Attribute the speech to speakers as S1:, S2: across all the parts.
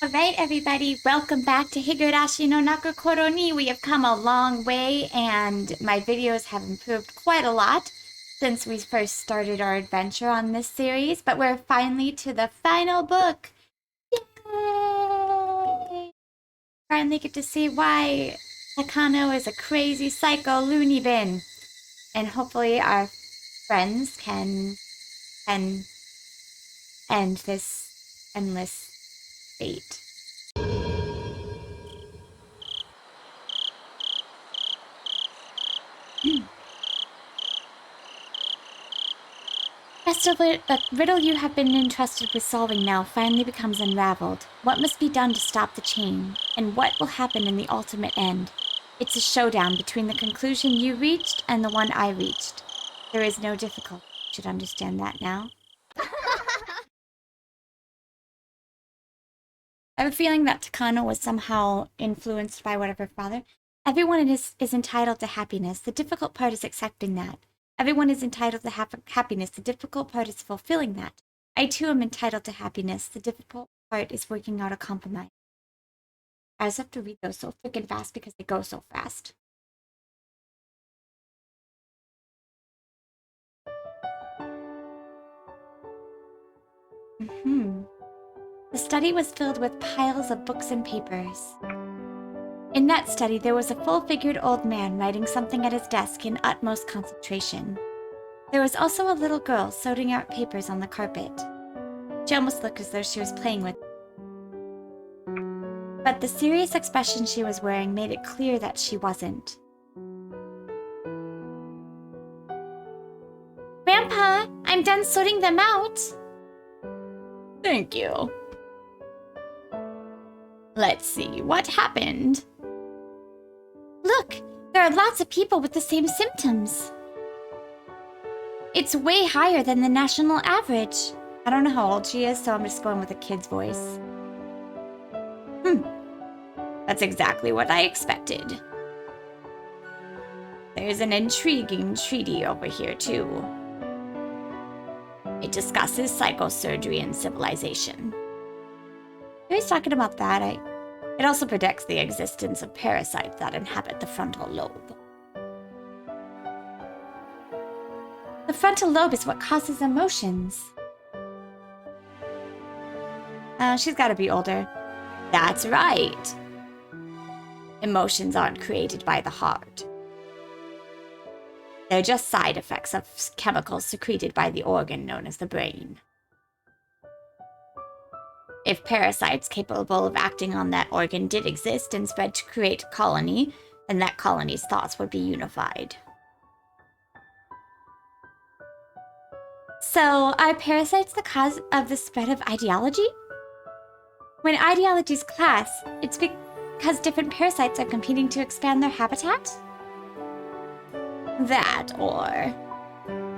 S1: Alright everybody, welcome back to Higurashi no Nakokoro ni. We have come a long way and my videos have improved quite a lot since we first started our adventure on this series, but we're finally to the final book. Yay! Finally get to see why Takano is a crazy psycho loony bin. And hopefully our friends can end this endless fate. The riddle you have been entrusted with solving now finally becomes unraveled. What must be done to stop the chain? And what will happen in the ultimate end? It's a showdown between the conclusion you reached and the one I reached. There is no difficulty. You should understand that now. I have a feeling that Takano was somehow influenced by whatever father. Everyone is entitled to happiness. The difficult part is accepting that. Everyone is entitled to happiness. The difficult part is fulfilling that. I too am entitled to happiness. The difficult part is working out a compromise. I just have to read those so freaking fast because they go so fast. The study was filled with piles of books and papers. In that study, there was a full-figured old man writing something at his desk in utmost concentration. There was also a little girl sorting out papers on the carpet. She almost looked as though she was playing with them. But the serious expression she was wearing made it clear that she wasn't. Grandpa, I'm done sorting them out. Thank you. Let's see, what happened? Look, there are lots of people with the same symptoms. It's way higher than the national average. I don't know how old she is, so I'm just going with a kid's voice. That's exactly what I expected. There's an intriguing treaty over here, too. It discusses psychosurgery and civilization. Who's talking about that? It also predicts the existence of parasites that inhabit the frontal lobe. The frontal lobe is what causes emotions. She's gotta be older. That's right. Emotions aren't created by the heart. They're just side effects of chemicals secreted by the organ known as the brain. If parasites capable of acting on that organ did exist and spread to create a colony, then that colony's thoughts would be unified. So, are parasites the cause of the spread of ideology? When ideologies clash, it's because different parasites are competing to expand their habitat? That, or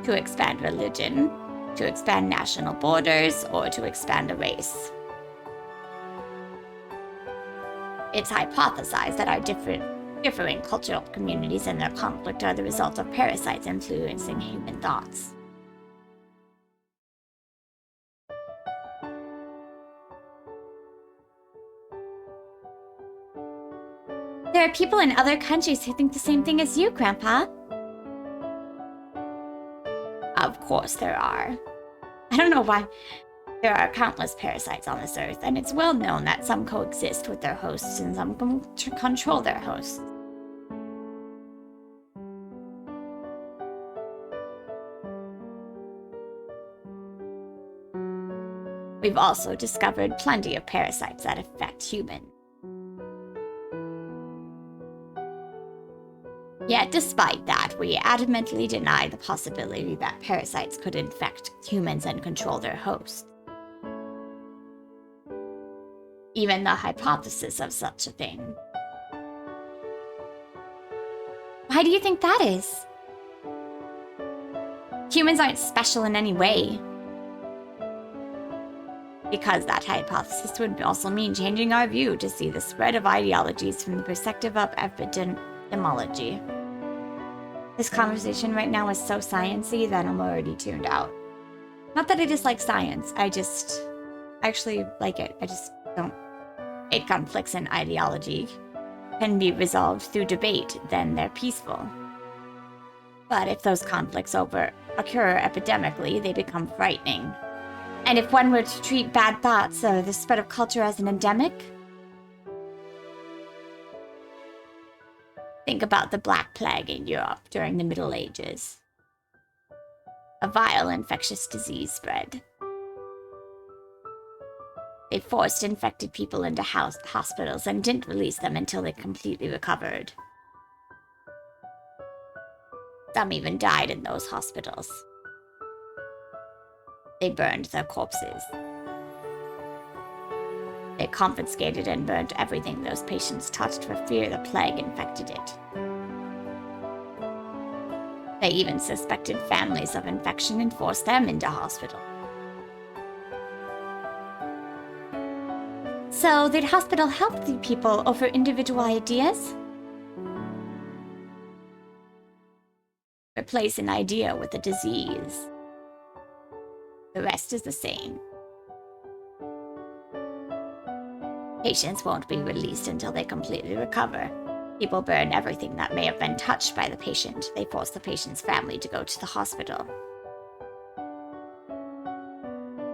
S1: to expand religion, to expand national borders, or to expand a race. It's hypothesized that our differing cultural communities and their conflict are the result of parasites influencing human thoughts. There are people in other countries who think the same thing as you, Grandpa. Of course there are. I don't know why. There are countless parasites on this earth, and it's well known that some coexist with their hosts and some control their hosts. We've also discovered plenty of parasites that affect humans. Yet despite that, we adamantly deny the possibility that parasites could infect humans and control their hosts. Even the hypothesis of such a thing. Why do you think that is? Humans aren't special in any way. Because that hypothesis would also mean changing our view to see the spread of ideologies from the perspective of epidemiology. This conversation right now is so sciencey that I'm already tuned out. Not that I dislike science, I actually like it. I just don't If conflicts in ideology can be resolved through debate, then they're peaceful. But if those conflicts occur epidemically, they become frightening. And if one were to treat bad thoughts or the spread of culture as an endemic, think about the Black Plague in Europe during the Middle Ages. A vile infectious disease spread. They forced infected people into hospitals and didn't release them until they completely recovered. Some even died in those hospitals. They burned their corpses. They confiscated and burned everything those patients touched for fear the plague infected it. They even suspected families of infection and forced them into hospital. So, did hospital help the people over individual ideas? Replace an idea with a disease. The rest is the same. Patients won't be released until they completely recover. People burn everything that may have been touched by the patient. They force the patient's family to go to the hospital.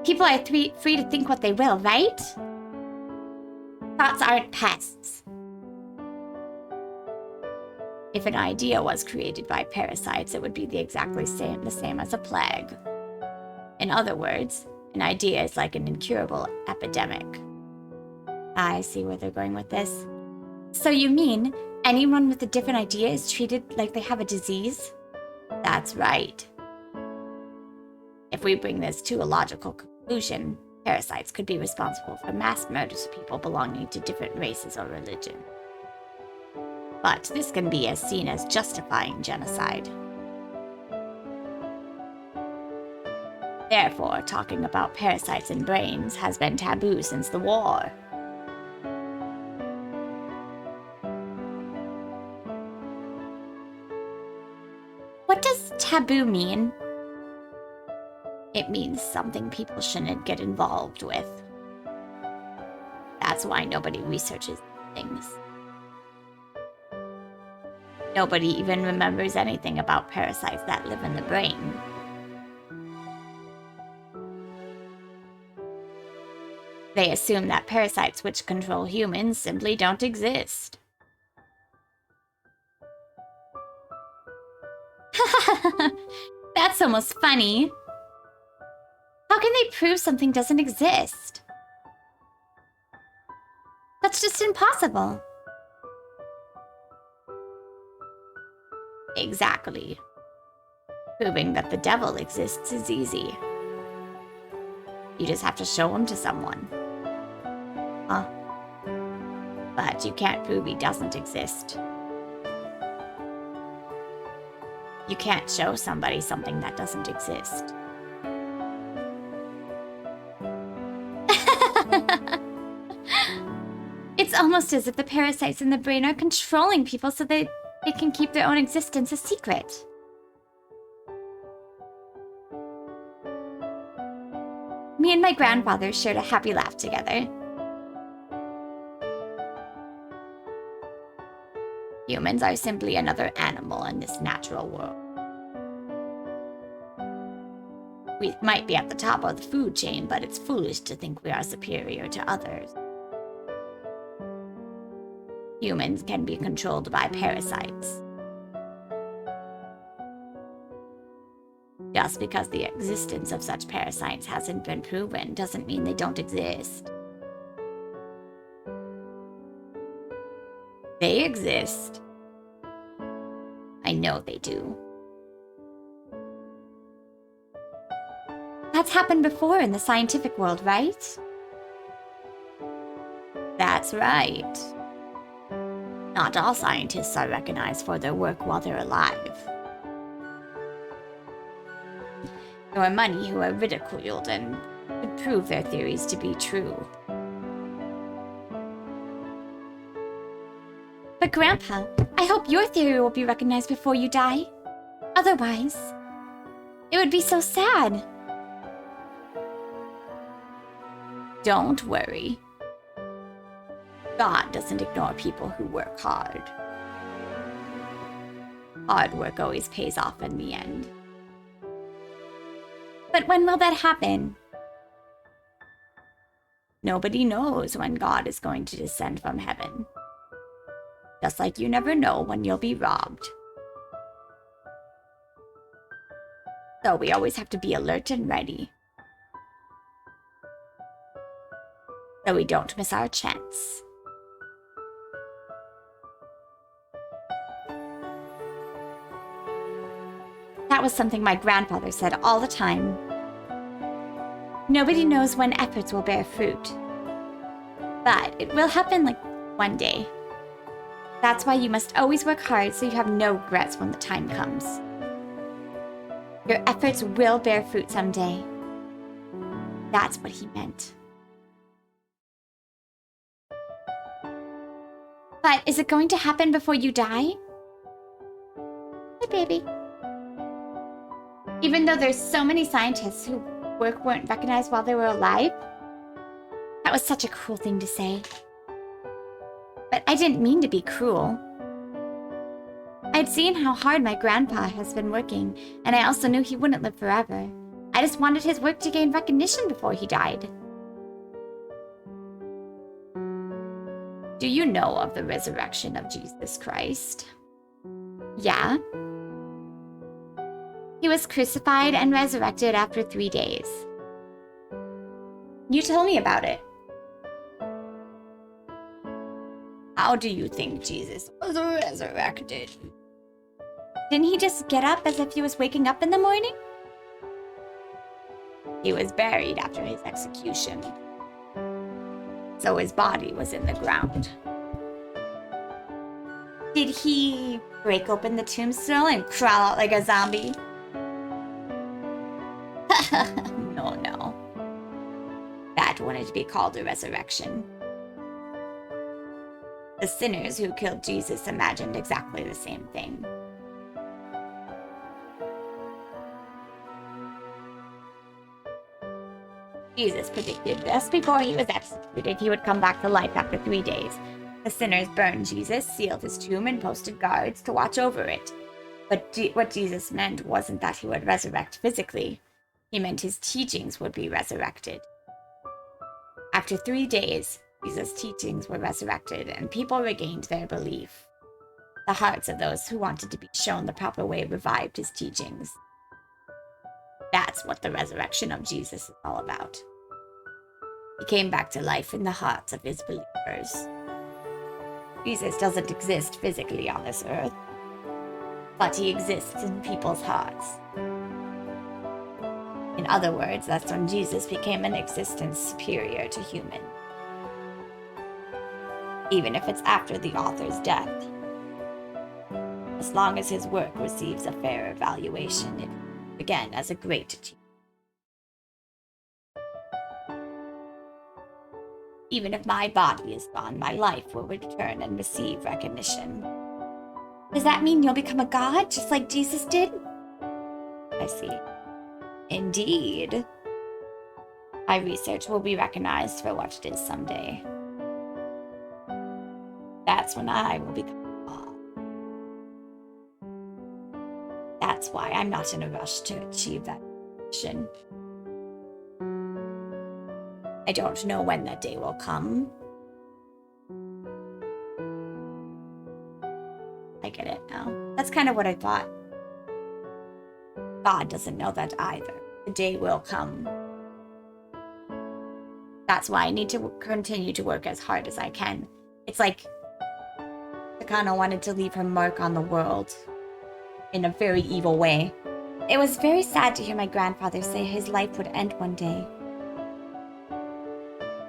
S1: People are free to think what they will, right? Thoughts aren't pests. If an idea was created by parasites, it would be exactly the same as a plague. In other words, an idea is like an incurable epidemic. I see where they're going with this. So you mean anyone with a different idea is treated like they have a disease? That's right. If we bring this to a logical conclusion, parasites could be responsible for mass murders of people belonging to different races or religion. But this can be seen as justifying genocide. Therefore, talking about parasites in brains has been taboo since the war. What does taboo mean? It means something people shouldn't get involved with. That's why nobody researches things. Nobody even remembers anything about parasites that live in the brain. They assume that parasites which control humans simply don't exist. That's almost funny. How can they prove something doesn't exist? That's just impossible. Exactly. Proving that the devil exists is easy. You just have to show him to someone. Huh? But you can't prove he doesn't exist. You can't show somebody something that doesn't exist. It's almost as if the parasites in the brain are controlling people so they can keep their own existence a secret. Me and my grandfather shared a happy laugh together. Humans are simply another animal in this natural world. We might be at the top of the food chain, but it's foolish to think we are superior to others. Humans can be controlled by parasites. Just because the existence of such parasites hasn't been proven doesn't mean they don't exist. They exist. I know they do. That's happened before in the scientific world, right? That's right. Not all scientists are recognized for their work while they're alive. There are many who are ridiculed and could prove their theories to be true. But Grandpa, I hope your theory will be recognized before you die. Otherwise, it would be so sad. Don't worry. God doesn't ignore people who work hard. Hard work always pays off in the end. But when will that happen? Nobody knows when God is going to descend from heaven. Just like you never know when you'll be robbed. So we always have to be alert and ready. So we don't miss our chance. That was something my grandfather said all the time. Nobody knows when efforts will bear fruit. But it will happen like one day. That's why you must always work hard so you have no regrets when the time comes. Your efforts will bear fruit someday. That's what he meant. But is it going to happen before you die? Hi, baby. Even though there's so many scientists whose work weren't recognized while they were alive? That was such a cruel thing to say. But I didn't mean to be cruel. I'd seen how hard my grandpa has been working, and I also knew he wouldn't live forever. I just wanted his work to gain recognition before he died. Do you know of the resurrection of Jesus Christ? Yeah. He was crucified and resurrected after 3 days. You told me about it. How do you think Jesus was resurrected? Didn't he just get up as if he was waking up in the morning? He was buried after his execution. So his body was in the ground. Did he break open the tombstone and crawl out like a zombie? No. That wouldn't be called a resurrection. The sinners who killed Jesus imagined exactly the same thing. Jesus predicted just before he was executed he would come back to life after 3 days. The sinners burned Jesus, sealed his tomb, and posted guards to watch over it. But what Jesus meant wasn't that he would resurrect physically. He meant his teachings would be resurrected. After 3 days, Jesus' teachings were resurrected, and people regained their belief. The hearts of those who wanted to be shown the proper way revived his teachings. That's what the resurrection of Jesus is all about. He came back to life in the hearts of his believers. Jesus doesn't exist physically on this earth, but he exists in people's hearts. In other words, that's when Jesus became an existence superior to human. Even if it's after the author's death. As long as his work receives a fair evaluation, it began as a great achievement. Even if my body is gone, my life will return and receive recognition. Does that mean you'll become a god, just like Jesus did? I see. Indeed. My research will be recognized for what it is someday. That's when I will become a god. That's why I'm not in a rush to achieve that mission. I don't know when that day will come. I get it now. That's kind of what I thought. God doesn't know that either. The day will come. That's why I need to continue to work as hard as I can. It's like Takano wanted to leave her mark on the world in a very evil way. It was very sad to hear my grandfather say his life would end one day.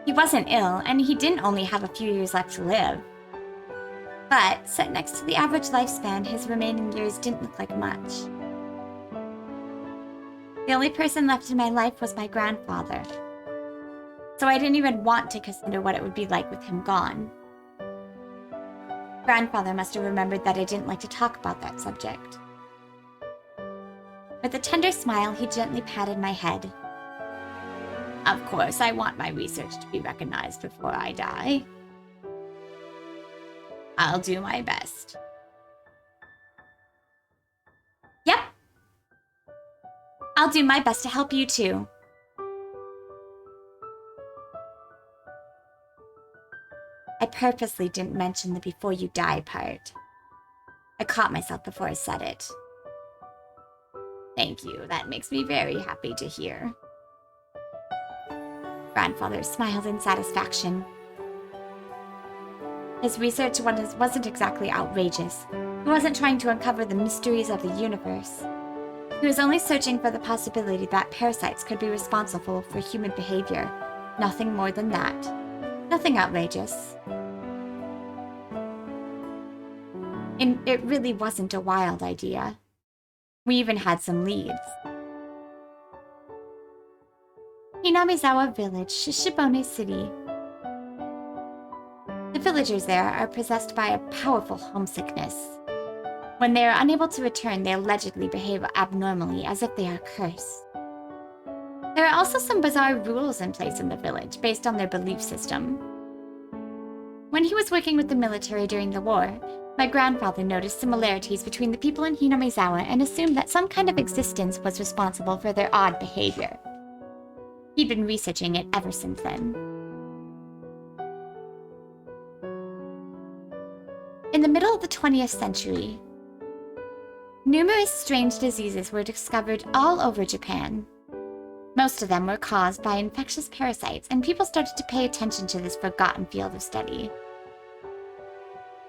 S1: He wasn't ill, and he didn't only have a few years left to live. But, set next to the average lifespan, his remaining years didn't look like much. The only person left in my life was my grandfather. So I didn't even want to consider what it would be like with him gone. Grandfather must have remembered that I didn't like to talk about that subject. With a tender smile, he gently patted my head. Of course, I want my research to be recognized before I die. I'll do my best. Yep. I'll do my best to help you too. I purposely didn't mention the before you die part. I caught myself before I said it. Thank you, that makes me very happy to hear. Grandfather smiled in satisfaction. His research wasn't exactly outrageous. He wasn't trying to uncover the mysteries of the universe. He was only searching for the possibility that parasites could be responsible for human behavior. Nothing more than that. Nothing outrageous. And it really wasn't a wild idea. We even had some leads. Hinamizawa Village, Shishibone City. The villagers there are possessed by a powerful homesickness. When they are unable to return, they allegedly behave abnormally, as if they are cursed. There are also some bizarre rules in place in the village, based on their belief system. When he was working with the military during the war, my grandfather noticed similarities between the people in Hinamizawa and assumed that some kind of existence was responsible for their odd behavior. He'd been researching it ever since then. In the middle of the 20th century, numerous strange diseases were discovered all over Japan. Most of them were caused by infectious parasites, and people started to pay attention to this forgotten field of study.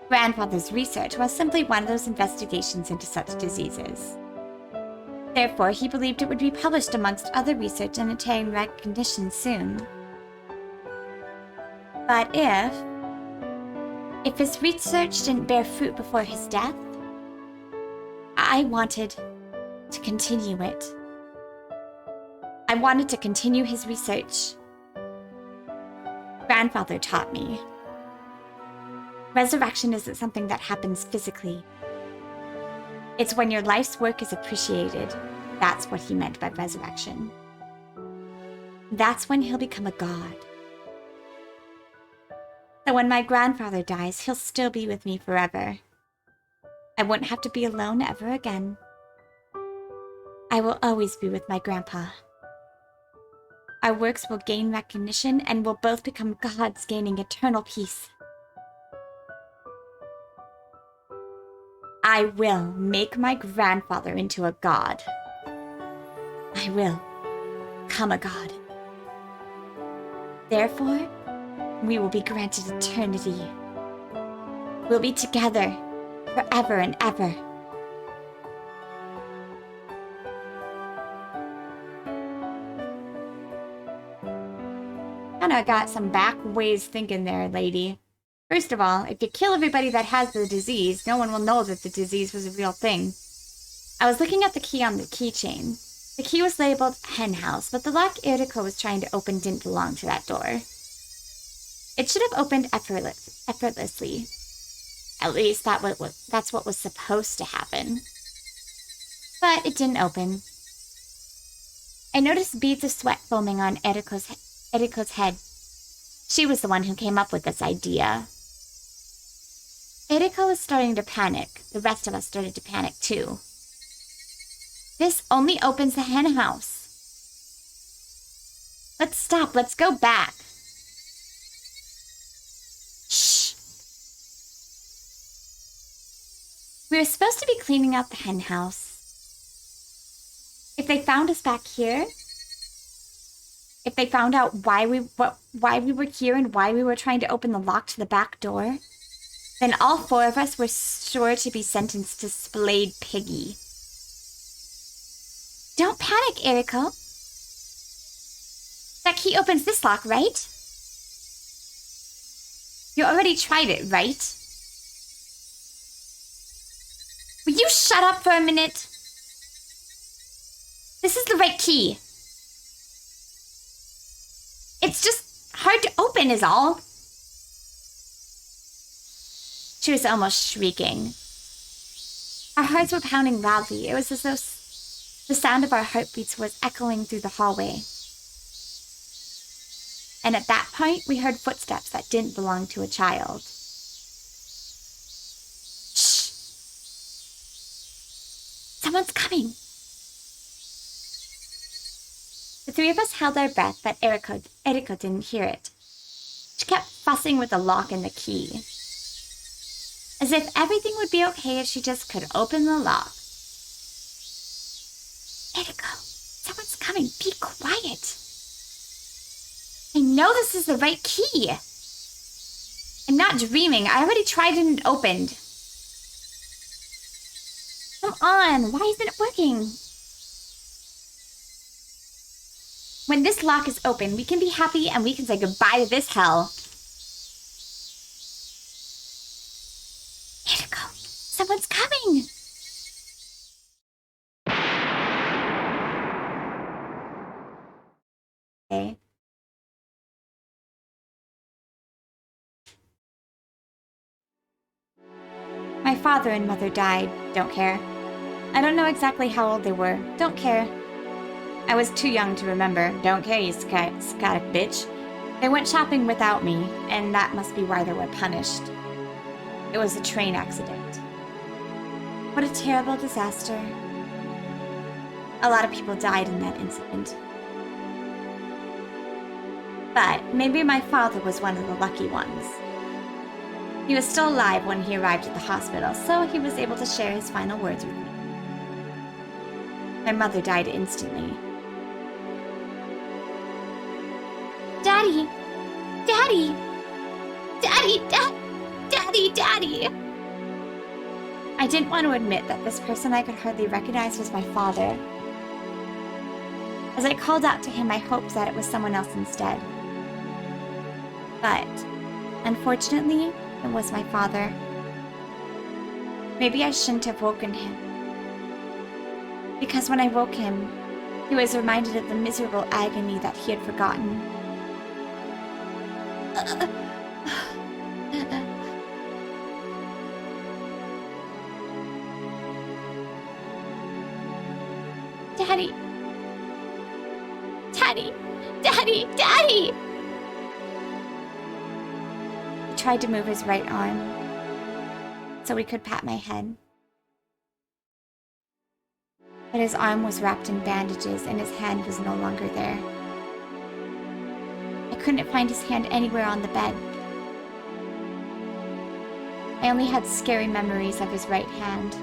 S1: Grandfather's research was simply one of those investigations into such diseases. Therefore, he believed it would be published amongst other research and attain recognition soon. But if his research didn't bear fruit before his death, I wanted to continue it. I wanted to continue his research. Grandfather taught me. Resurrection isn't something that happens physically. It's when your life's work is appreciated. That's what he meant by resurrection. That's when he'll become a god. So when my grandfather dies, he'll still be with me forever. I won't have to be alone ever again. I will always be with my grandpa. Our works will gain recognition and we'll both become gods gaining eternal peace. I will make my grandfather into a god. I will become a god. Therefore, we will be granted eternity. We'll be together forever and ever. Kinda got some back ways thinking there, lady. First of all, if you kill everybody that has the disease, no one will know that the disease was a real thing. I was looking at the key on the keychain. The key was labeled Hen House, but the lock Eriko was trying to open didn't belong to that door. It should have opened effortlessly. At least that's what was supposed to happen. But it didn't open. I noticed beads of sweat foaming on Eriko's head. She was the one who came up with this idea. Eriko was starting to panic. The rest of us started to panic too. This only opens the hen house. Let's stop. Let's go back. Shh. We were supposed to be cleaning out the hen house. If they found us back here, if they found out why we were here and why we were trying to open the lock to the back door, then all four of us were sure to be sentenced to splayed piggy. Don't panic, Eriko. That key opens this lock, right? You already tried it, right? Will you shut up for a minute? This is the right key. It's just hard to open is all. She was almost shrieking. Our hearts were pounding loudly. It was as though the sound of our heartbeats was echoing through the hallway. And at that point, we heard footsteps that didn't belong to a child. Someone's coming. The three of us held our breath, but Eriko didn't hear it. She kept fussing with the lock and the key, as if everything would be okay if she just could open the lock. Eriko, someone's coming. Be quiet. I know this is the right key. I'm not dreaming. I already tried and it opened. Come on. Why isn't it working? When this lock is open, we can be happy and we can say goodbye to this hell. Eriko, someone's coming. Okay. My father and mother died. Don't care. I don't know exactly how old they were. Don't care. I was too young to remember. Don't care, you scatic bitch. They went shopping without me, and that must be why they were punished. It was a train accident. What a terrible disaster. A lot of people died in that incident. But maybe my father was one of the lucky ones. He was still alive when he arrived at the hospital, so he was able to share his final words with me. My mother died instantly. Daddy! Daddy! Daddy! Daddy! Daddy! I didn't want to admit that this person I could hardly recognize was my father. As I called out to him, I hoped that it was someone else instead. But, unfortunately, it was my father. Maybe I shouldn't have woken him. Because when I woke him, he was reminded of the miserable agony that he had forgotten. Daddy! Daddy! Daddy! Daddy! He tried to move his right arm so he could pat my head. But his arm was wrapped in bandages and his hand was no longer there. I couldn't find his hand anywhere on the bed. I only had scary memories of his right hand.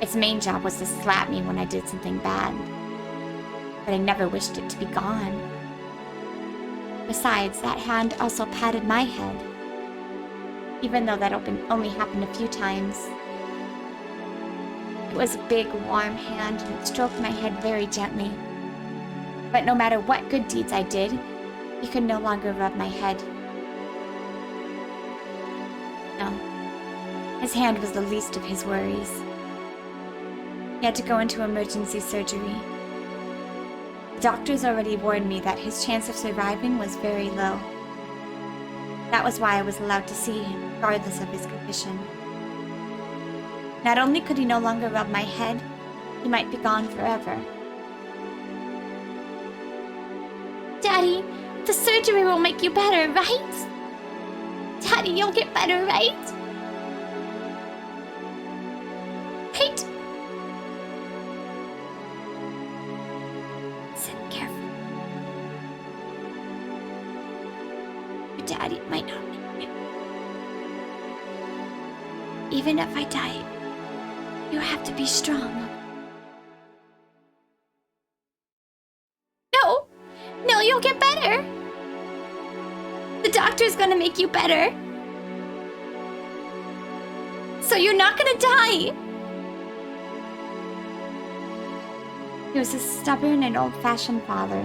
S1: Its main job was to slap me when I did something bad. But I never wished it to be gone. Besides, that hand also patted my head. Even though that only happened a few times. It was a big, warm hand and it stroked my head very gently. But no matter what good deeds I did, he could no longer rub my head. No. His hand was the least of his worries. He had to go into emergency surgery. The doctors already warned me that his chance of surviving was very low. That was why I was allowed to see him, regardless of his condition. Not only could he no longer rub my head, he might be gone forever. Daddy, the surgery will make you better, right? Daddy, you'll get better, right? Right? Listen carefully. Your daddy might not make it. Even if I die, you have to be strong. No! No, you'll get better! The doctor's gonna make you better. So you're not gonna die! He was a stubborn and old-fashioned father.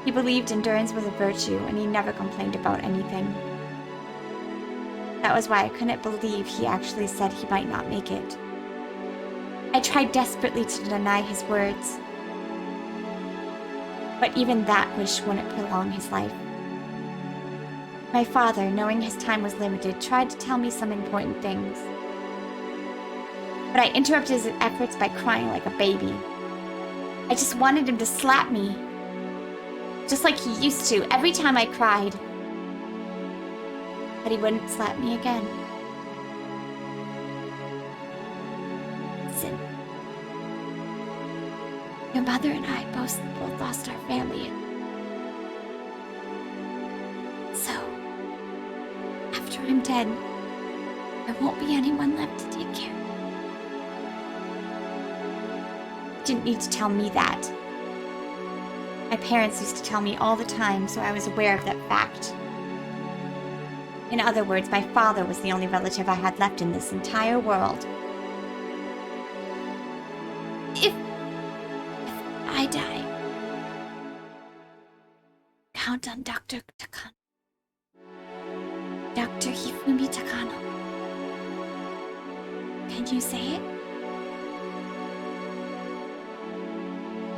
S1: He believed endurance was a virtue, and he never complained about anything. That was why I couldn't believe he actually said he might not make it. I tried desperately to deny his words. But even that wish wouldn't prolong his life. My father, knowing his time was limited, tried to tell me some important things. But I interrupted his efforts by crying like a baby. I just wanted him to slap me. Just like he used to every time I cried. But he wouldn't slap me again. Your mother and I both lost our family. So, after I'm dead, there won't be anyone left to take care of me. You didn't need to tell me that. My parents used to tell me all the time, so I was aware of that fact. In other words, my father was the only relative I had left in this entire world. If I die, count on Dr. Takano. Dr. Hifumi Takano. Can you say it?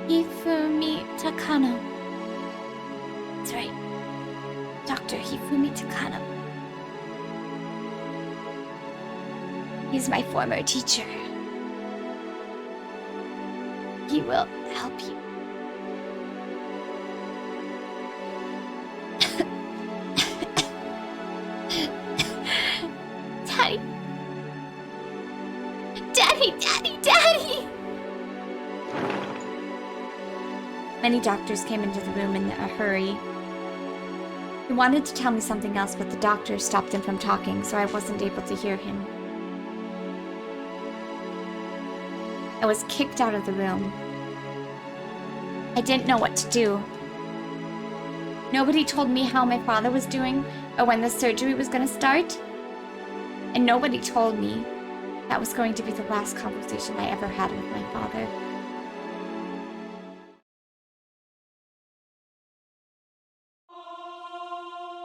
S1: Hifumi Takano. That's right. Dr. Hifumi Takano. He's my former teacher. He will help you. Daddy! Daddy! Daddy! Daddy! Many doctors came into the room in a hurry. He wanted to tell me something else, but the doctor stopped him from talking, so I wasn't able to hear him. I was kicked out of the room. I didn't know what to do. Nobody told me how my father was doing or when the surgery was going to start. And nobody told me that was going to be the last conversation I ever had with my father.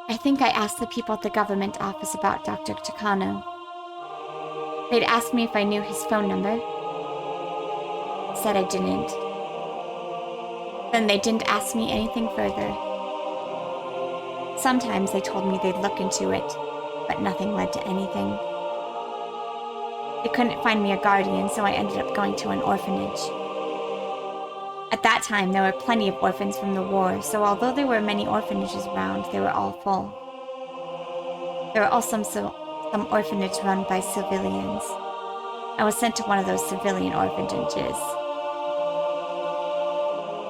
S1: I think I asked the people at the government office about Dr. Takano. They'd asked me if I knew his phone number. I said I didn't. Then they didn't ask me anything further. Sometimes they told me they'd look into it, but nothing led to anything. They couldn't find me a guardian, so I ended up going to an orphanage. At that time, there were plenty of orphans from the war, so although there were many orphanages around, they were all full. There were also some orphanages run by civilians. I was sent to one of those civilian orphanages.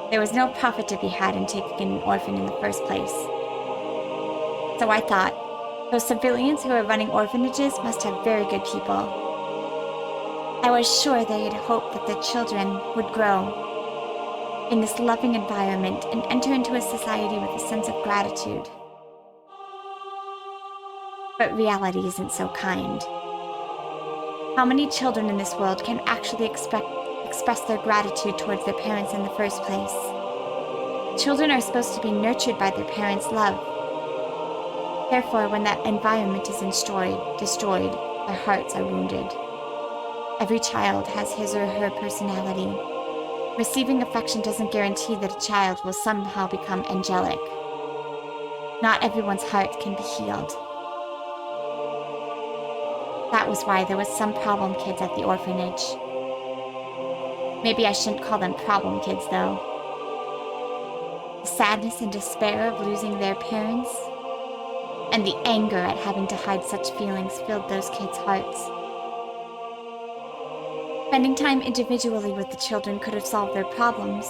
S1: There was no profit to be had in taking an orphan in the first place. So I thought, those civilians who are running orphanages must have very good people. I was sure they had hoped that the children would grow in this loving environment and enter into a society with a sense of gratitude. But reality isn't so kind. How many children in this world can actually express their gratitude towards their parents in the first place? Children are supposed to be nurtured by their parents' love. Therefore, when that environment is destroyed, their hearts are wounded. Every child has his or her personality. Receiving affection doesn't guarantee that a child will somehow become angelic. Not everyone's heart can be healed. That was why there was some problem kids at the orphanage. Maybe I shouldn't call them problem kids, though. The sadness and despair of losing their parents, and the anger at having to hide such feelings filled those kids' hearts. Spending time individually with the children could have solved their problems.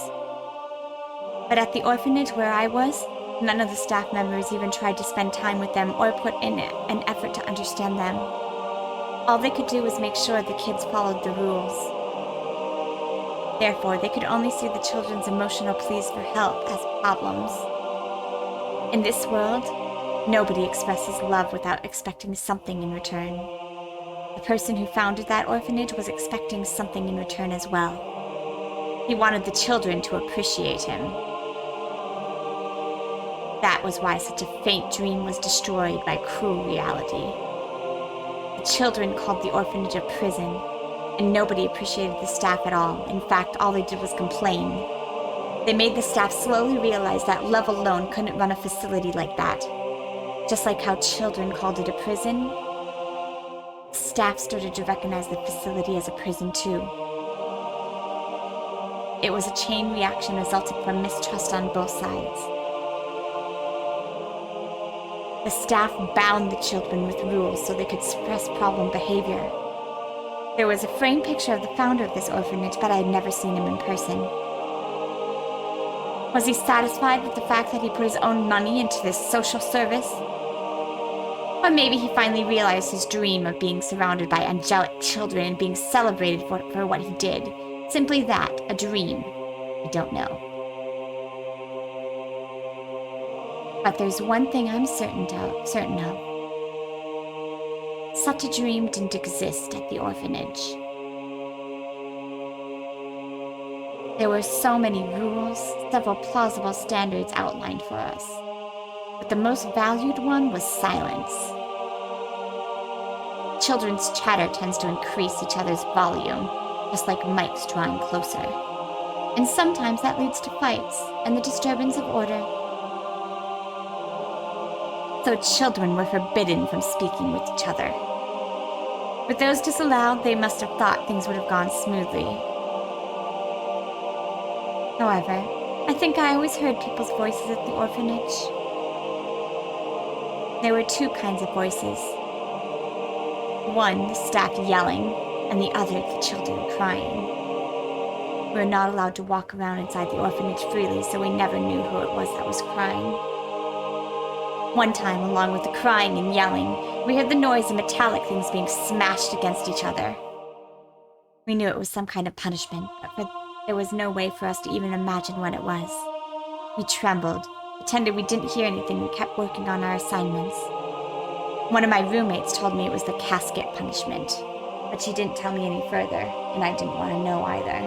S1: But at the orphanage where I was, none of the staff members even tried to spend time with them or put in an effort to understand them. All they could do was make sure the kids followed the rules. Therefore, they could only see the children's emotional pleas for help as problems. In this world, nobody expresses love without expecting something in return. The person who founded that orphanage was expecting something in return as well. He wanted the children to appreciate him. That was why such a faint dream was destroyed by cruel reality. The children called the orphanage a prison, and nobody appreciated the staff at all. In fact, all they did was complain. They made the staff slowly realize that love alone couldn't run a facility like that. Just like how children called it a prison, staff started to recognize the facility as a prison too. It was a chain reaction resulting from mistrust on both sides. The staff bound the children with rules so they could suppress problem behavior. There was a framed picture of the founder of this orphanage, but I had never seen him in person. Was he satisfied with the fact that he put his own money into this social service? Or maybe he finally realized his dream of being surrounded by angelic children and being celebrated for what he did. Simply that, a dream. I don't know. But there's one thing I'm certain of. Such a dream didn't exist at the orphanage. There were so many rules, several plausible standards outlined for us. But the most valued one was silence. Children's chatter tends to increase each other's volume, just like mics drawing closer. And sometimes that leads to fights and the disturbance of order. So children were forbidden from speaking with each other. With those disallowed, they must have thought things would have gone smoothly. However, I think I always heard people's voices at the orphanage. There were two kinds of voices. One, the staff yelling, and the other, the children crying. We were not allowed to walk around inside the orphanage freely, so we never knew who it was that was crying. One time, along with the crying and yelling, we heard the noise of metallic things being smashed against each other. We knew it was some kind of punishment, but there was no way for us to even imagine what it was. We trembled, pretended we didn't hear anything, and kept working on our assignments. One of my roommates told me it was the casket punishment, but she didn't tell me any further, and I didn't want to know either.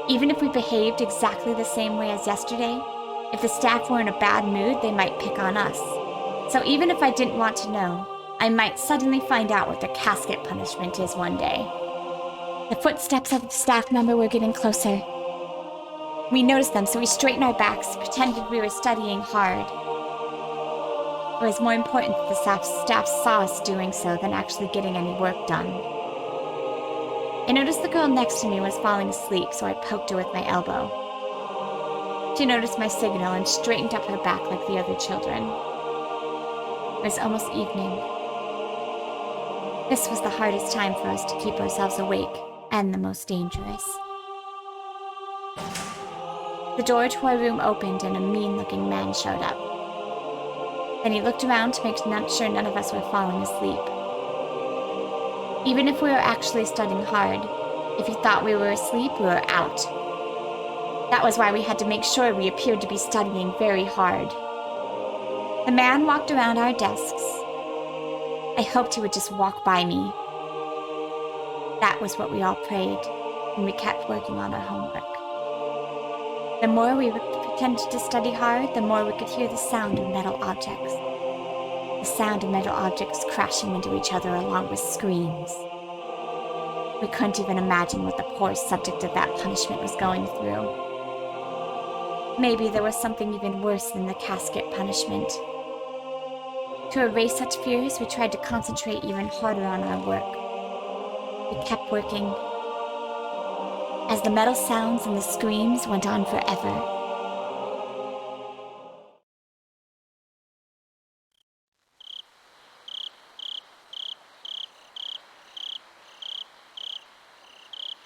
S1: Even if we behaved exactly the same way as yesterday, if the staff were in a bad mood, they might pick on us. So even if I didn't want to know, I might suddenly find out what the casket punishment is one day. The footsteps of the staff member were getting closer. We noticed them, so we straightened our backs, pretended we were studying hard. It was more important that the staff saw us doing so than actually getting any work done. I noticed the girl next to me was falling asleep, so I poked her with my elbow. She noticed my signal and straightened up her back like the other children. It was almost evening. This was the hardest time for us to keep ourselves awake, and the most dangerous. The door to our room opened and a mean-looking man showed up. Then he looked around to make sure none of us were falling asleep. Even if we were actually studying hard, if he thought we were asleep, we were out. That was why we had to make sure we appeared to be studying very hard. The man walked around our desks. I hoped he would just walk by me. That was what we all prayed, and we kept working on our homework. The more we pretended to study hard, the more we could hear the sound of metal objects. The sound of metal objects crashing into each other along with screams. We couldn't even imagine what the poor subject of that punishment was going through. Maybe there was something even worse than the casket punishment. To erase such fears, we tried to concentrate even harder on our work. We kept working, as the metal sounds and the screams went on forever.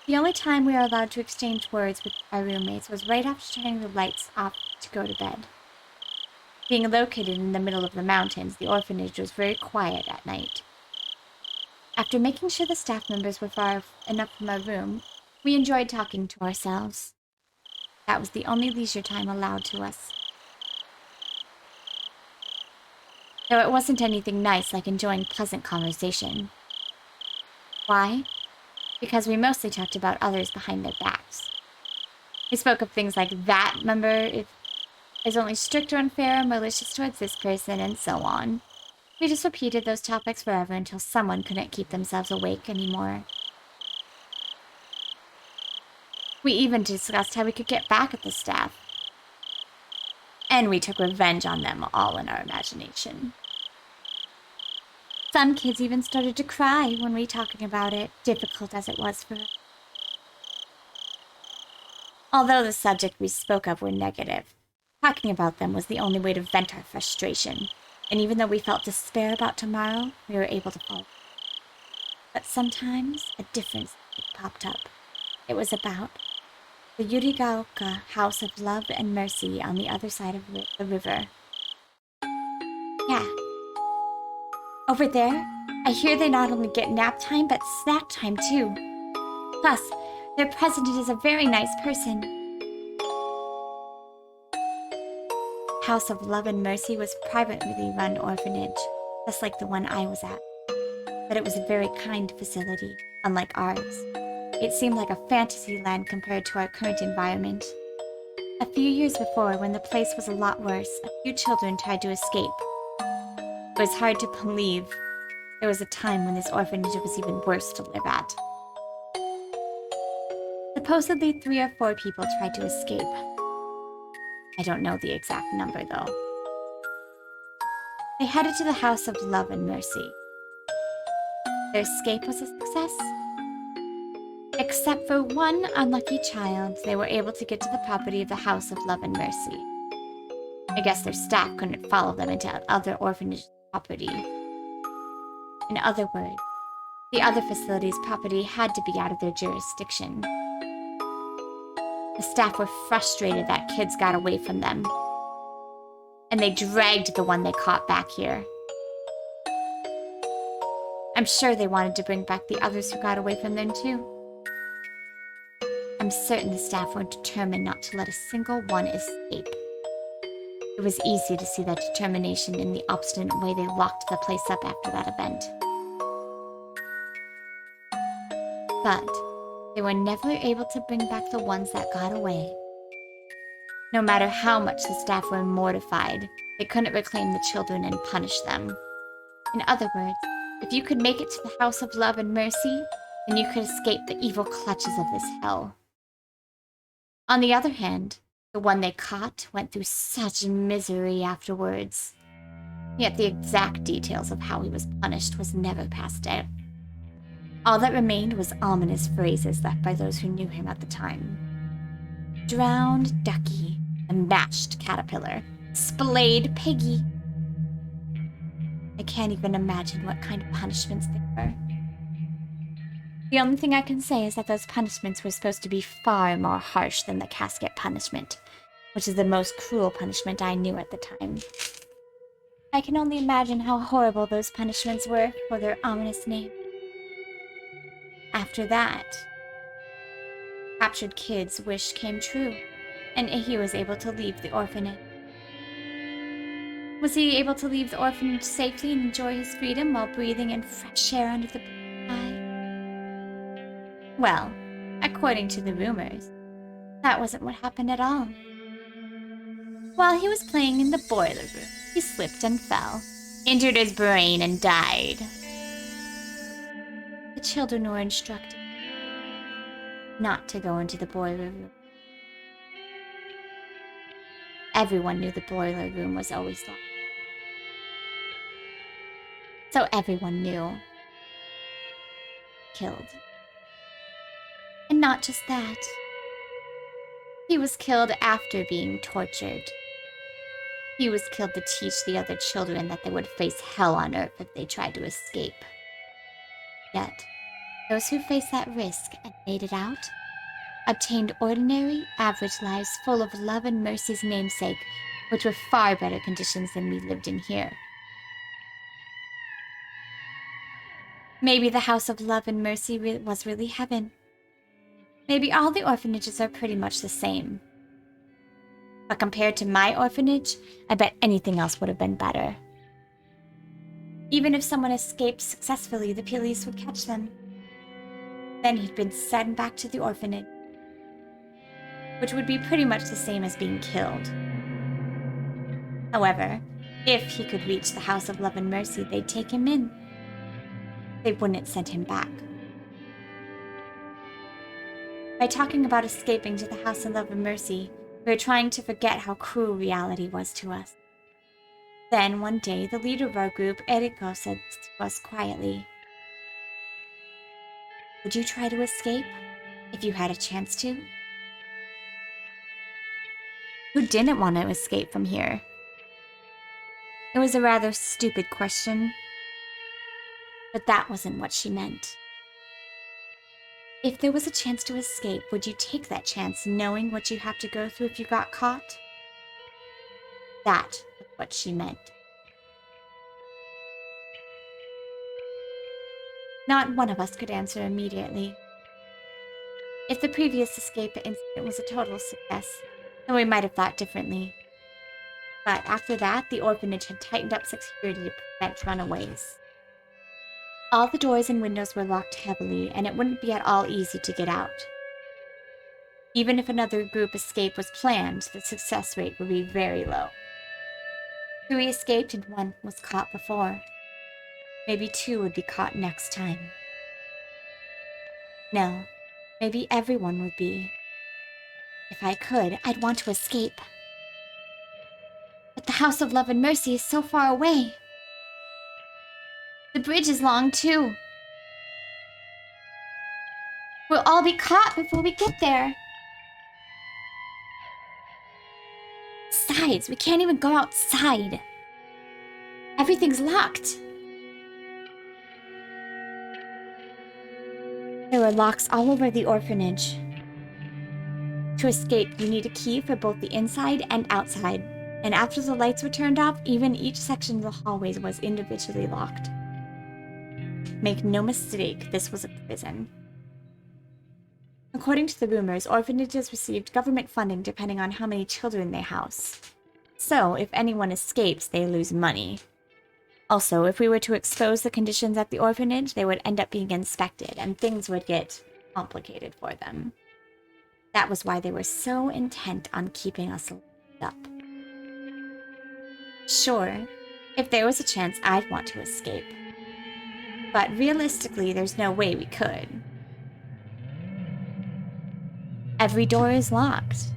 S1: The only time we were allowed to exchange words with our roommates was right after turning the lights off to go to bed. Being located in the middle of the mountains, the orphanage was very quiet at night. After making sure the staff members were far enough from our room, we enjoyed talking to ourselves. That was the only leisure time allowed to us. Though it wasn't anything nice like enjoying pleasant conversation. Why? Because we mostly talked about others behind their backs. We spoke of things like that member is only strict or unfair or malicious towards this person, and so on. We just repeated those topics forever until someone couldn't keep themselves awake anymore. We even discussed how we could get back at the staff. And we took revenge on them all in our imagination. Some kids even started to cry when we were talking about it, difficult as it was for us. Although the subject we spoke of were negative, talking about them was the only way to vent our frustration, and even though we felt despair about tomorrow, we were able to fall. But sometimes a different subject popped up. It was about The Yurigaoka House of Love and Mercy on the other side of the river. Yeah. Over there, I hear they not only get nap time, but snack time too. Plus, their president is a very nice person. House of Love and Mercy was a privately run orphanage, just like the one I was at. But it was a very kind facility, unlike ours. It seemed like a fantasy land compared to our current environment. A few years before, when the place was a lot worse, a few children tried to escape. It was hard to believe there was a time when this orphanage was even worse to live at. Supposedly 3 or 4 people tried to escape. I don't know the exact number, though. They headed to the House of Love and Mercy. Their escape was a success. Except for one unlucky child, they were able to get to the property of the House of Love and Mercy. I guess their staff couldn't follow them into other orphanage property. In other words, the other facility's property had to be out of their jurisdiction. The staff were frustrated that kids got away from them, and they dragged the one they caught back here. I'm sure they wanted to bring back the others who got away from them too. I'm certain the staff were determined not to let a single one escape. It was easy to see that determination in the obstinate way they locked the place up after that event. But they were never able to bring back the ones that got away. No matter how much the staff were mortified, they couldn't reclaim the children and punish them. In other words, if you could make it to the House of Love and Mercy, then you could escape the evil clutches of this hell. On the other hand, the one they caught went through such misery afterwards. Yet the exact details of how he was punished was never passed down. All that remained was ominous phrases left by those who knew him at the time. Drowned ducky, a mashed caterpillar, splayed piggy. I can't even imagine what kind of punishments they were. The only thing I can say is that those punishments were supposed to be far more harsh than the casket punishment, which is the most cruel punishment I knew at the time. I can only imagine how horrible those punishments were for their ominous name. After that, captured kid's wish came true, and he was able to leave the orphanage. Was he able to leave the orphanage safely and enjoy his freedom while breathing in fresh air under the sky? Well, according to the rumors, that wasn't what happened at all. While he was playing in the boiler room, he slipped and fell, injured his brain, and died. The children were instructed not to go into the boiler room. Everyone knew the boiler room was always locked. So everyone knew. Killed. And not just that. He was killed after being tortured. He was killed to teach the other children that they would face hell on earth if they tried to escape. Yet, those who faced that risk and made it out obtained ordinary, average lives full of love and mercy's namesake, which were far better conditions than we lived in here. Maybe the House of Love and Mercy was really heaven. Maybe all the orphanages are pretty much the same. But compared to my orphanage, I bet anything else would have been better. Even if someone escaped successfully, the police would catch them. Then he'd been sent back to the orphanage, which would be pretty much the same as being killed. However, if he could reach the House of Love and Mercy, they'd take him in. They wouldn't send him back. By talking about escaping to the House of Love and Mercy, we were trying to forget how cruel reality was to us. Then, one day, the leader of our group, Eriko, said to us quietly, "Would you try to escape, if you had a chance to?" Who didn't want to escape from here? It was a rather stupid question, but that wasn't what she meant. If there was a chance to escape, would you take that chance knowing what you have to go through if you got caught? That was what she meant. Not one of us could answer immediately. If the previous escape incident was a total success, then we might have thought differently. But after that, the orphanage had tightened up security to prevent runaways. All the doors and windows were locked heavily, and it wouldn't be at all easy to get out. Even if another group escape was planned, the success rate would be very low. 3 escaped and 1 was caught before. Maybe 2 would be caught next time. No, maybe everyone would be. If I could, I'd want to escape. But the House of Love and Mercy is so far away. The bridge is long, too. We'll all be caught before we get there. Besides, we can't even go outside. Everything's locked. There were locks all over the orphanage. To escape, you need a key for both the inside and outside. And after the lights were turned off, even each section of the hallways was individually locked. Make no mistake, this was a prison. According to the rumors, orphanages received government funding depending on how many children they house. So, if anyone escapes, they lose money. Also, if we were to expose the conditions at the orphanage, they would end up being inspected, and things would get complicated for them. That was why they were so intent on keeping us locked up. Sure, if there was a chance, I'd want to escape. But realistically, there's no way we could. Every door is locked.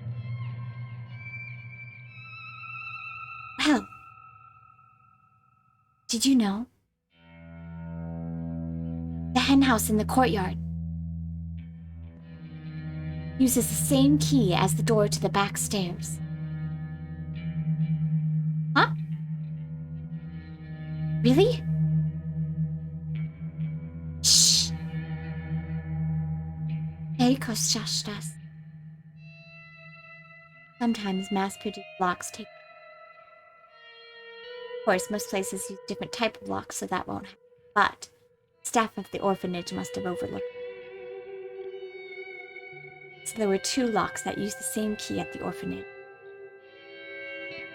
S1: Well, did you know? The hen house in the courtyard uses the same key as the door to the back stairs. Huh? Really? Shh. Eriko's just us. Sometimes mass-produced locks take. Of course, most places use different type of locks, so that won't happen. But staff of the orphanage must have overlooked it. So there were 2 locks that used the same key at the orphanage.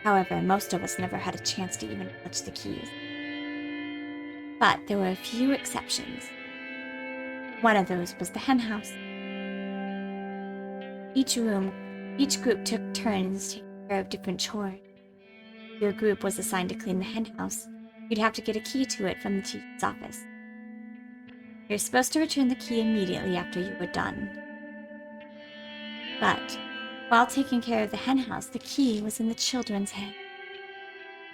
S1: However, most of us never had a chance to even touch the keys. But there were a few exceptions. One of those was the hen house. Each group took turns taking care of different chores. If your group was assigned to clean the hen house, you'd have to get a key to it from the chief's office. You're supposed to return the key immediately after you were done. But while taking care of the hen house, the key was in the children's hand.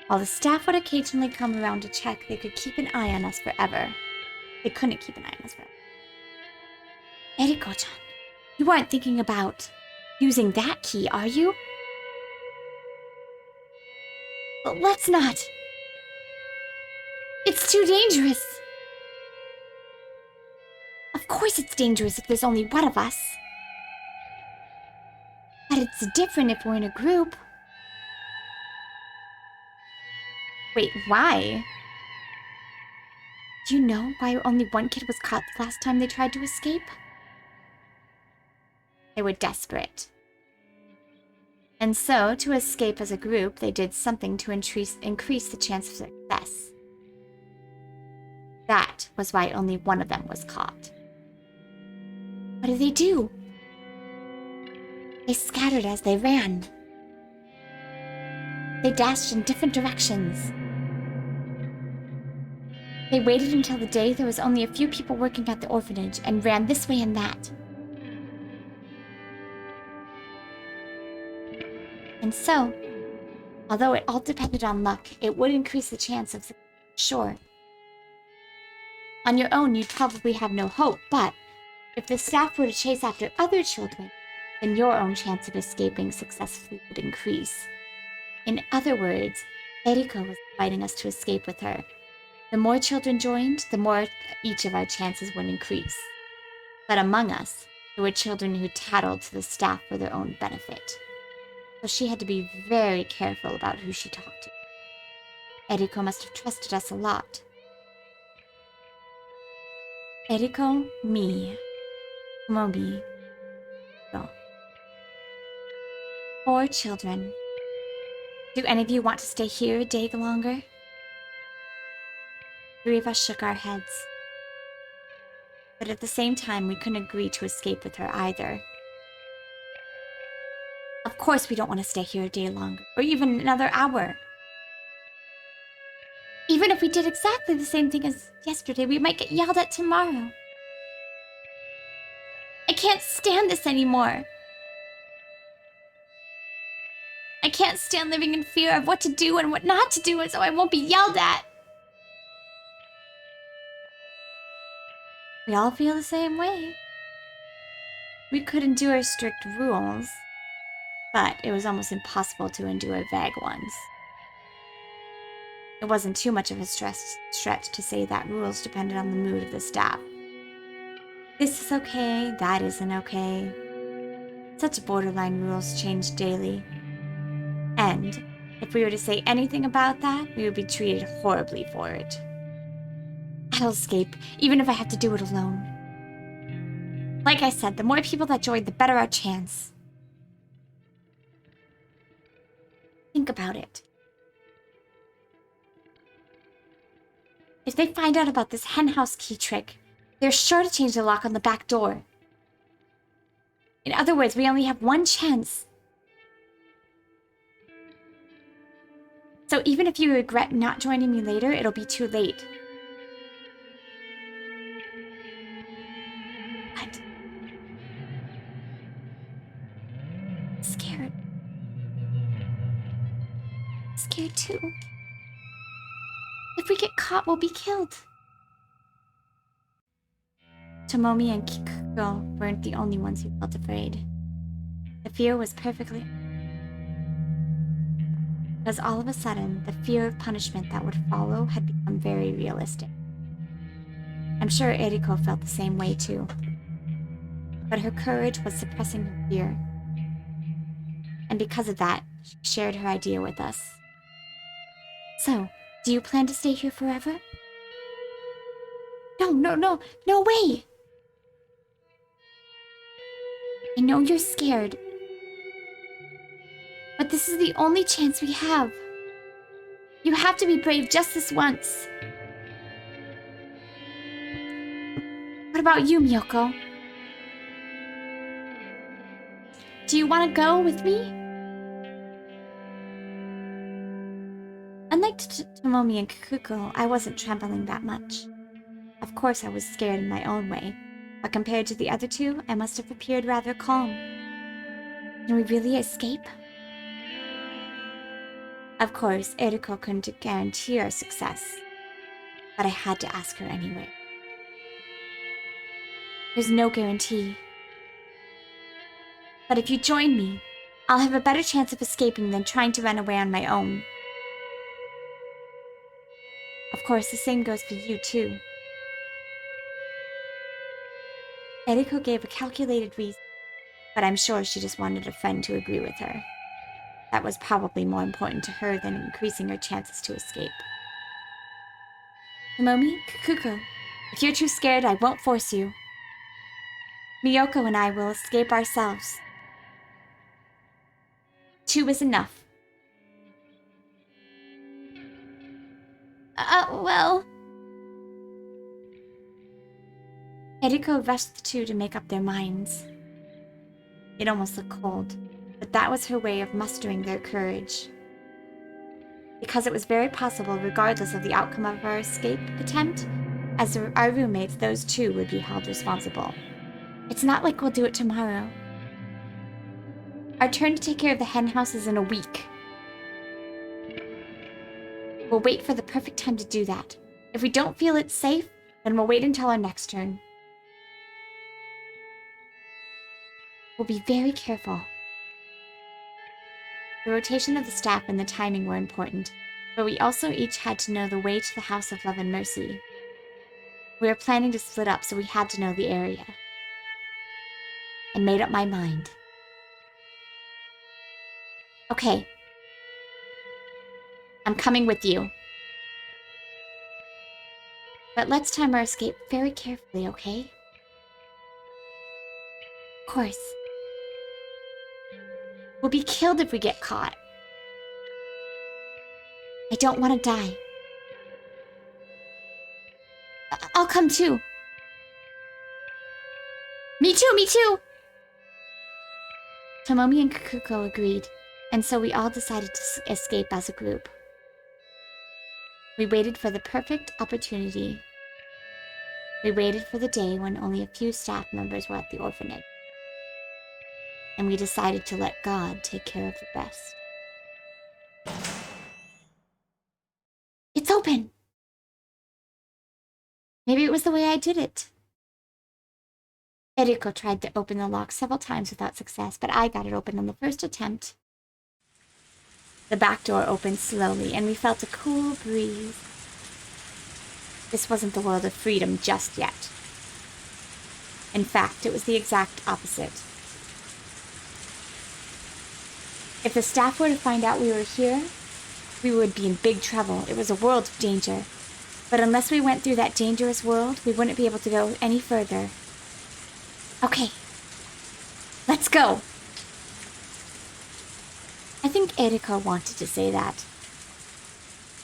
S1: While the staff would occasionally come around to check, they could keep an eye on us forever. They couldn't keep an eye on us forever. Eriko-chan, you aren't thinking about using that key, are you? But let's not. It's too dangerous. Of course it's dangerous if there's only one of us. But it's different if we're in a group. Wait, why? Do you know why only one kid was caught the last time they tried to escape? They were desperate. And so, to escape as a group, they did something to increase the chance of success. That was why only one of them was caught. What did they do? They scattered as they ran. They dashed in different directions. They waited until the day there was only a few people working at the orphanage and ran this way and that. And so, although it all depended on luck, it would increase the chance of success, sure. On your own, you'd probably have no hope, but if the staff were to chase after other children, then your own chance of escaping successfully would increase. In other words, Eriko was inviting us to escape with her. The more children joined, the more each of our chances would increase. But among us, there were children who tattled to the staff for their own benefit. So she had to be very careful about who she talked to. Eriko must have trusted us a lot. Eriko, me, Mobi, go. 4 children. Do any of you want to stay here a day longer? 3 of us shook our heads. But at the same time, we couldn't agree to escape with her either. Of course we don't want to stay here a day longer, or even another hour. Even if we did exactly the same thing as yesterday, we might get yelled at tomorrow. I can't stand this anymore. I can't stand living in fear of what to do and what not to do, and so I won't be yelled at. We all feel the same way. We could endure strict rules, but it was almost impossible to endure vague ones. It wasn't too much of a stretch to say that rules depended on the mood of the staff. This is okay, that isn't okay. Such borderline rules change daily. And if we were to say anything about that, we would be treated horribly for it. I'll escape, even if I have to do it alone. Like I said, the more people that join, the better our chance. Think about it. If they find out about this henhouse key trick, they're sure to change the lock on the back door. In other words, we only have one chance. So even if you regret not joining me later, it'll be too late. What? Scared. Scared too. If we get caught, we'll be killed. Tomomi and Kikuko weren't the only ones who felt afraid. The fear was perfectly... Because all of a sudden, the fear of punishment that would follow had become very realistic. I'm sure Eriko felt the same way too. But her courage was suppressing her fear. And because of that, she shared her idea with us. So, do you plan to stay here forever? No way! I know you're scared. But this is the only chance we have. You have to be brave just this once. What about you, Miyoko? Do you want to go with me? Unlike Tomomi and Kikuko, I wasn't trembling that much. Of course, I was scared in my own way, but compared to the other two, I must have appeared rather calm. Can we really escape? Of course, Eriko couldn't guarantee our success, but I had to ask her anyway. There's no guarantee. But if you join me, I'll have a better chance of escaping than trying to run away on my own. Of course, the same goes for you, too. Eriko gave a calculated reason, but I'm sure she just wanted a friend to agree with her. That was probably more important to her than increasing her chances to escape. Tomomi, Kikuko, if you're too scared, I won't force you. Miyoko and I will escape ourselves. 2 is enough. Well... Eriko rushed the 2 to make up their minds. It almost looked cold, but that was her way of mustering their courage. Because it was very possible, regardless of the outcome of our escape attempt, as our roommates, those 2 would be held responsible. It's not like we'll do it tomorrow. Our turn to take care of the hen house is in a week. We'll wait for the perfect time to do that. If we don't feel it's safe, then we'll wait until our next turn. We'll be very careful. The rotation of the staff and the timing were important, but we also each had to know the way to the House of Love and Mercy. We were planning to split up, so we had to know the area. and made up my mind. Okay. I'm coming with you. But let's time our escape very carefully, okay? Of course. We'll be killed if we get caught. I don't want to die. I'll come too. Me too, me too! Tomomi and Kakuko agreed, and so we all decided to escape as a group. We waited for the perfect opportunity. We waited for the day when only a few staff members were at the orphanage. And we decided to let God take care of the rest. It's open! Maybe it was the way I did it. Eriko tried to open the lock several times without success, but I got it open on the first attempt. The back door opened slowly, and we felt a cool breeze. This wasn't the world of freedom just yet. In fact, it was the exact opposite. If the staff were to find out we were here, we would be in big trouble. It was a world of danger. But unless we went through that dangerous world, we wouldn't be able to go any further. Okay. Let's go! I think Eriko wanted to say that.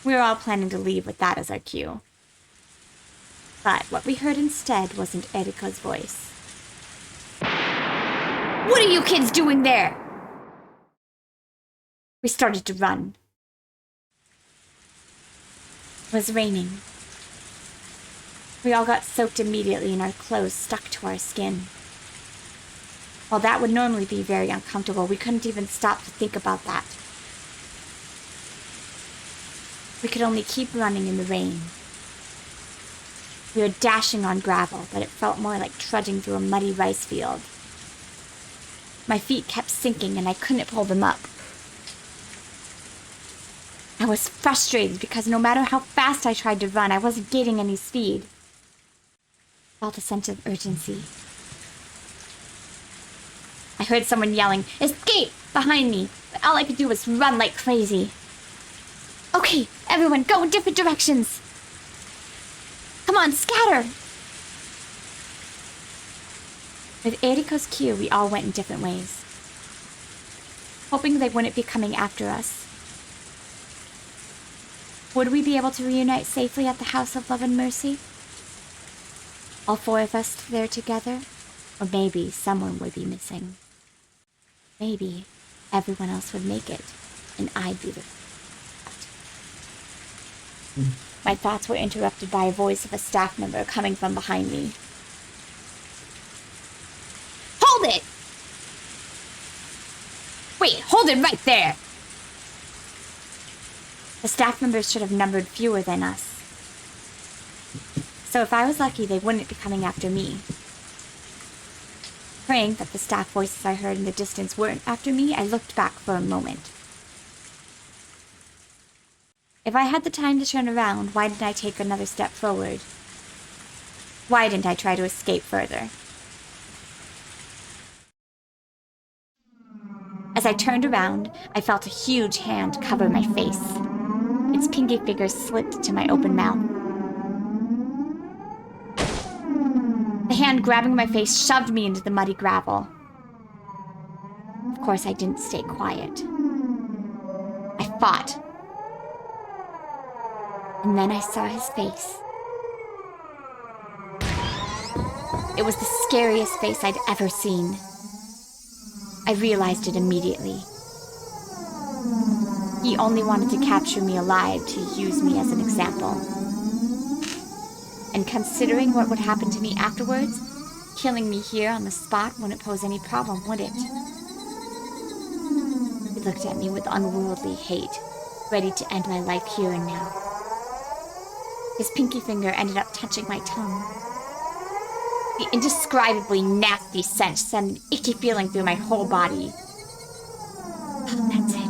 S1: We were all planning to leave with that as our cue. But what we heard instead wasn't Eriko's voice. What are you kids doing there? We started to run. It was raining. We all got soaked immediately and our clothes stuck to our skin. While that would normally be very uncomfortable, we couldn't even stop to think about that. We could only keep running in the rain. We were dashing on gravel, but it felt more like trudging through a muddy rice field. My feet kept sinking and I couldn't pull them up. I was frustrated because no matter how fast I tried to run, I wasn't gaining any speed. I felt a sense of urgency. I heard someone yelling, "Escape!" behind me, but all I could do was run like crazy. Okay, everyone, go in different directions! Come on, scatter! With Eriko's cue, we all went in different ways, hoping they wouldn't be coming after us. Would we be able to reunite safely at the House of Love and Mercy? All four of us there together? Or maybe someone would be missing. Maybe everyone else would make it, and I'd be the... My thoughts were interrupted by a voice of a staff member coming from behind me. Hold it! Wait, hold it right there! The staff members should have numbered fewer than us. So if I was lucky, they wouldn't be coming after me. Praying that the staff voices I heard in the distance weren't after me, I looked back for a moment. If I had the time to turn around, why didn't I take another step forward? Why didn't I try to escape further? As I turned around, I felt a huge hand cover my face. Its pinky finger slipped to my open mouth. The hand grabbing my face shoved me into the muddy gravel. Of course, I didn't stay quiet. I fought. And then I saw his face. It was the scariest face I'd ever seen. I realized it immediately. He only wanted to capture me alive to use me as an example. And considering what would happen to me afterwards, killing me here on the spot wouldn't pose any problem, would it? He looked at me with unworldly hate, ready to end my life here and now. His pinky finger ended up touching my tongue. The indescribably nasty scent sent an icky feeling through my whole body. Oh, that's it.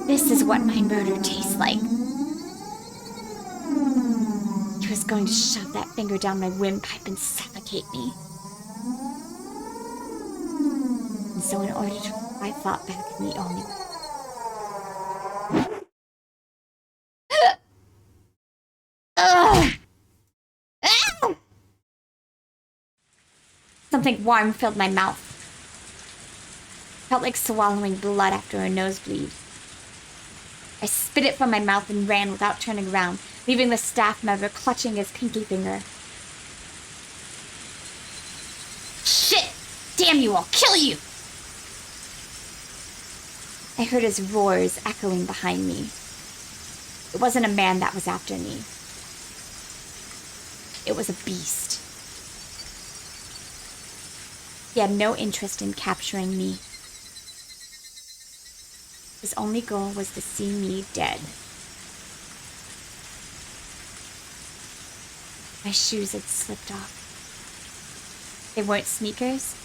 S1: This is what my murder tastes like. He was going to shove that finger down my windpipe and suffocate me. So in order to I fought back in the only way. Ugh! Ah! Something warm filled my mouth. Felt like swallowing blood after a nosebleed. I spit it from my mouth and ran without turning around, leaving the staff member clutching his pinky finger. Shit! Damn you, I'll kill you! I heard his roars echoing behind me. It wasn't a man that was after me. It was a beast. He had no interest in capturing me. His only goal was to see me dead. My shoes had slipped off. They weren't sneakers,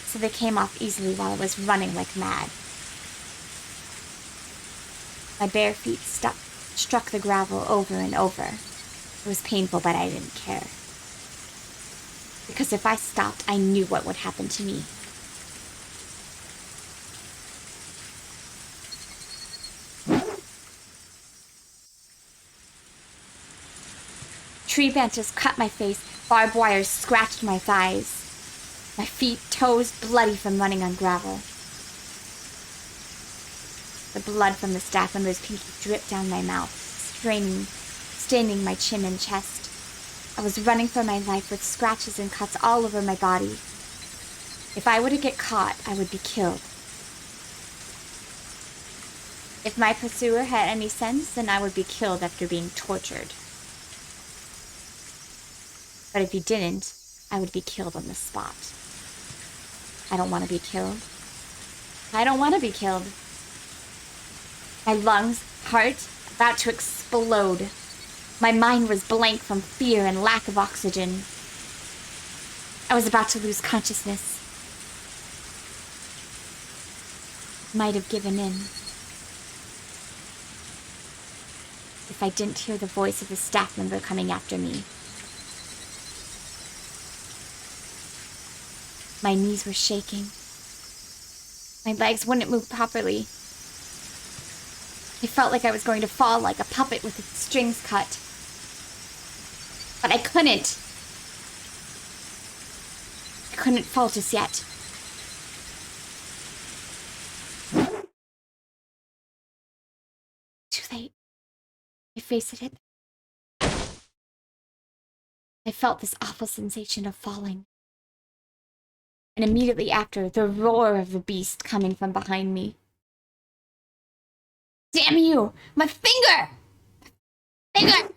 S1: so they came off easily while I was running like mad. My bare feet struck the gravel over and over. It was painful, but I didn't care. Because if I stopped, I knew what would happen to me. Tree branches cut my face, barbed wires scratched my thighs. My feet, toes bloody from running on gravel. The blood from the staff member's pinky dripped down my mouth, staining my chin and chest. I was running for my life with scratches and cuts all over my body. If I were to get caught, I would be killed. If my pursuer had any sense, then I would be killed after being tortured. But if he didn't, I would be killed on the spot. I don't want to be killed. I don't want to be killed. My lungs, heart, about to explode. My mind was blank from fear and lack of oxygen. I was about to lose consciousness. Might have given in. If I didn't hear the voice of the staff member coming after me. My knees were shaking. My legs wouldn't move properly. I felt like I was going to fall like a puppet with its strings cut. But I couldn't. I couldn't fall just yet. Too late. My face had hit. I felt this awful sensation of falling. And immediately after, the roar of the beast coming from behind me. Damn you! My finger! Finger!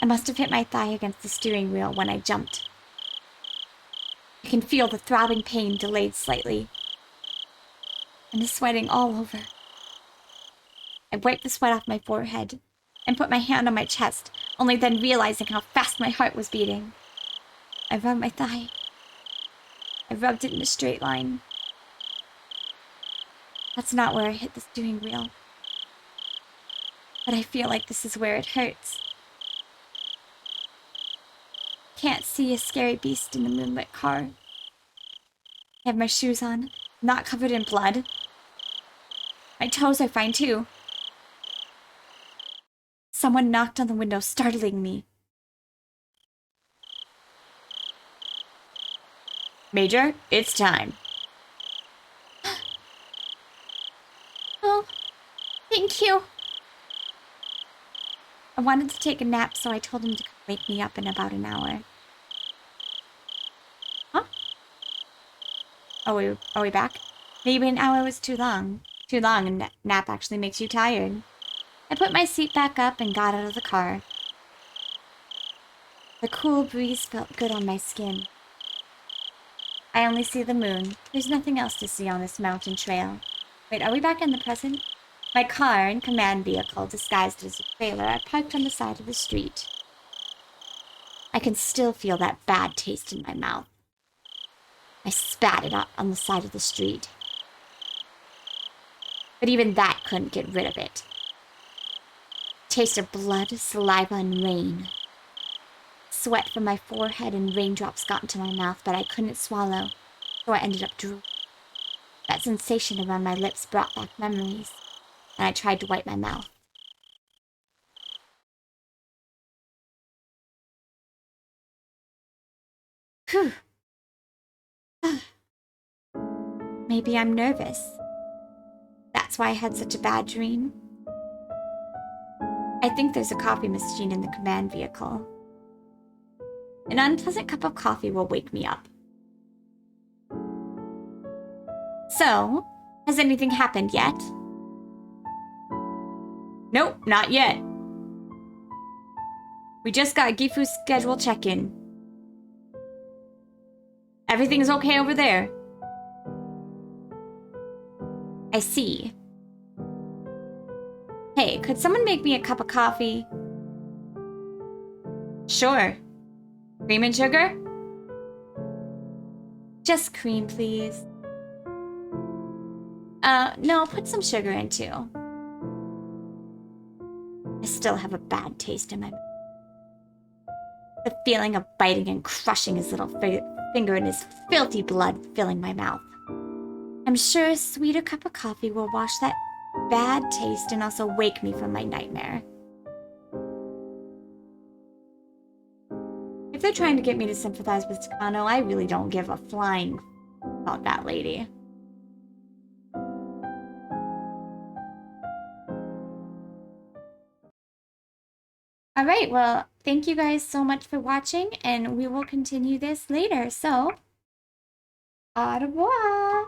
S1: I must have hit my thigh against the steering wheel when I jumped. I can feel the throbbing pain delayed slightly, and the sweating all over. I wiped the sweat off my forehead and put my hand on my chest, only then realizing how fast my heart was beating. I rubbed my thigh. I rubbed it in a straight line. That's not where I hit the steering wheel. But I feel like this is where it hurts. Can't see a scary beast in the moonlit car. I have my shoes on, not covered in blood. My toes are fine too. Someone knocked on the window, startling me. Major, it's time. Oh, thank you. I wanted to take a nap, so I told him to come wake me up in about an hour. Huh? Are we back? Maybe an hour was too long. Too long, and nap actually makes you tired. I put my seat back up and got out of the car. The cool breeze felt good on my skin. I only see the moon. There's nothing else to see on this mountain trail. Wait, are we back in the present? My car and command vehicle, disguised as a trailer, are parked on the side of the street. I can still feel that bad taste in my mouth. I spat it out on the side of the street. But even that couldn't get rid of it. Taste of blood, saliva, and rain. Sweat from my forehead and raindrops got into my mouth, but I couldn't swallow, so I ended up drooling. That sensation around my lips brought back memories, and I tried to wipe my mouth. Whew. Maybe I'm nervous. That's why I had such a bad dream. I think there's a coffee machine in the command vehicle. An unpleasant cup of coffee will wake me up. So, has anything happened yet? Nope, not yet. We just got Gifu's schedule check-in. Everything's okay over there. I see. Hey, could someone make me a cup of coffee? Sure. Cream and sugar? Just cream, please. No, put some sugar in too. I still have a bad taste in my mouth. The feeling of biting and crushing his little finger in his filthy blood filling my mouth. I'm sure a sweeter cup of coffee will wash that bad taste and also wake me from my nightmare. If they're trying to get me to sympathize with Takano, I really don't give a flying about that lady. Alright, well, thank you guys so much for watching, and we will continue this later, so... Au revoir!